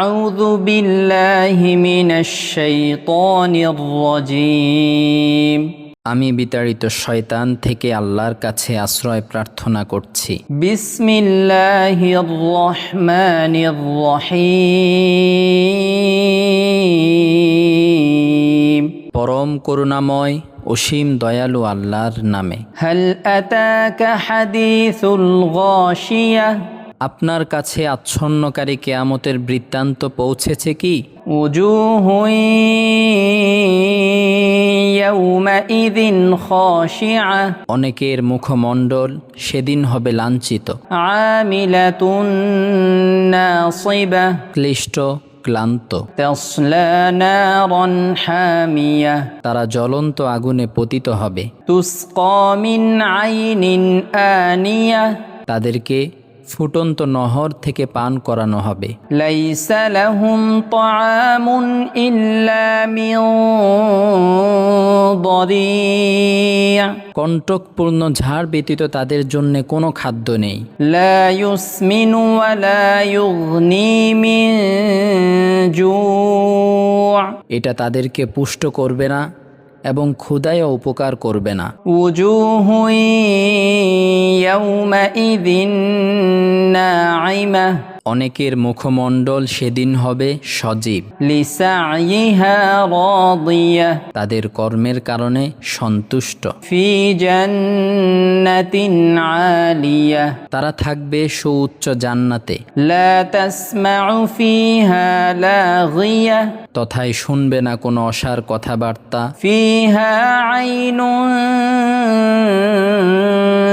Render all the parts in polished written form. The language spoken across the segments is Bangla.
আউযু বিল্লাহি মিনাশ শাইতানির রাজীম। আমি বিতাড়িত শয়তান থেকে আল্লাহর কাছে আশ্রয় প্রার্থনা করছি। বিসমিল্লাহির রহমানির রহিম। পরম করুণাময় অসীম দয়ালু আল্লাহর নামে। হাল আতাকা হাদিসুল গাশিয়াহ। আপনার কাছে আচ্ছন্নকারী কিয়ামতের বৃত্তান্ত পৌঁছেছে কি? উজুহুন ইয়াউমাইযিন খাশিআহ। অনেকের মুখমণ্ডল সেদিন হবে লাঞ্ছিত। আমিলাতুন নাসিবাহ। ক্লিষ্ট ক্লান্ত। তাসলা নারান হামিয়াহ। তারা জ্বলন্ত আগুনে পতিত হবে। তুসকা মিন আইনিন আনিয়াহ। তাদেরকে ফুটন্ত নহর থেকে পান করানো হবে। লাইসা লাহুম তাআমুন ইল্লা মিন দারি'। কণ্টকপূর্ণ ঝাড় ব্যতীত তাদের জন্য কোনো খাদ্য নেই। লা ইউসমিনু ওয়া লা ইউগনি মিন জু'। এটা তাদেরকে পুষ্ট করবে না এবং ক্ষুধায়ও উপকার করবে না। উজুহুন ইয়াউমাইযিন নাঈমাহ। অনেকের মুখমণ্ডল সেদিন হবে সজীব। লিসাইহা রাদিয়াহ। তাদের কর্মের কারণে সন্তুষ্ট। ফি জান্নাতিন আলিয়াহ। তারা থাকবে সুউচ্চ জান্নাতে। লা তাসমাউ ফিহা লাগিয়াহ। তথায় শুনবে না কোনো অসার কথাবার্তা। ফিহা আইনুন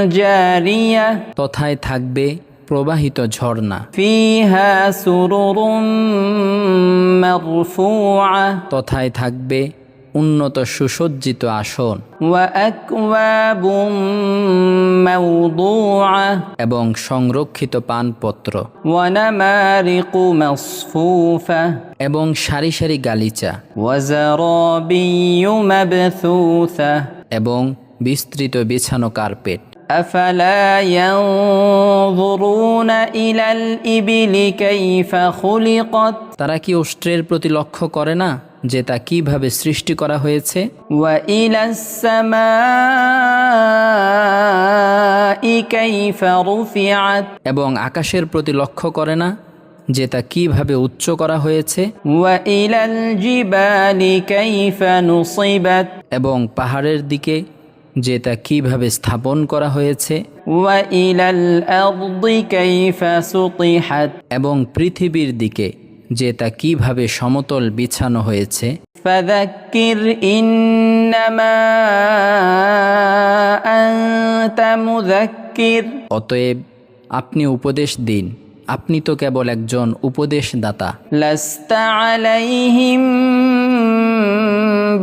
জারিয়াহ। তথায় থাকবে প্রবাহিত ঝর্ণা। ফিহা সুরুরুম মারফুআহ। তথায় থাকবে উন্নত সুসজ্জিত আসন। ওয়া আকওয়াবুম মাওদুআহ। এবং সংরক্ষিত পানপত্র। ওয়া নামারিকু মাসফুফা। এবং সারি সারি গালিচা। ওয়া যারাবিয়্যু মাবথুসা। এবং বিস্তৃত বিছানো কার্পেট। আফালা ইয়ানযুরুনা ইলাল ইবিলি কাইফা খুলিকাত। তারা কি উষ্ট্রের প্রতি লক্ষ্য করে না যে তা কিভাবে সৃষ্টি করা হয়েছে? ওয়া ইলাস সামাই কাইফা রুফিআত। এবং আকাশের প্রতি লক্ষ্য করে না যে তা কিভাবে উচ্চ করা হয়েছে? ওয়া ইলাল জিবালি কাইফা নুসিবাত। এবং পাহাড়ের দিকে যে তা কিভাবে স্থাপন করা হয়েছে? ওয়া ইলাল আরদি কাইফা সুতিহাত। এবং পৃথিবীর দিকে যে তা কিভাবে সমতল বিছানো হয়েছে? ফাযাক্কির ইন্নামা আনতা মুযাক্কির। অতএব আপনি উপদেশ দিন, আপনি তো কেবল একজন উপদেশদাতা। লাস্তা আলাইহিম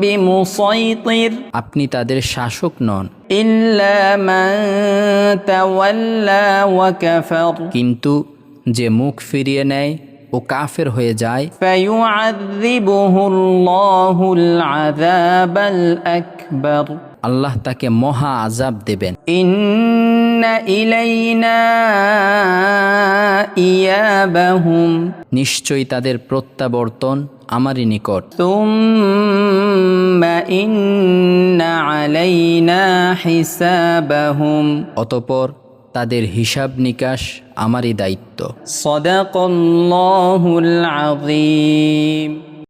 বিমুসাইতির। আপনি তাদের শাসক নন। ইল্লা মান তাওয়াল্লা ওয়া কাফার। কিন্তু যে মুখ ফিরিয়ে নেয় ও কাফের হয়ে যায়, ফায়ুআযযিবুহুল্লাহুল আযাবাল আকবার। আল্লাহ তাকে মহা আযাব দেবেন। ইন্না ইলাইনা ইয়াবাহুম। নিশ্চয়ই তাদের প্রত্যাবর্তন আমারই নিকট। সুম্মা ইন্না আলাইনা হিসাবাহুম। অতঃপর তাদের হিসাব নিকাশ আমারই দায়িত্ব। সাদাকাল্লাহুল আযীম।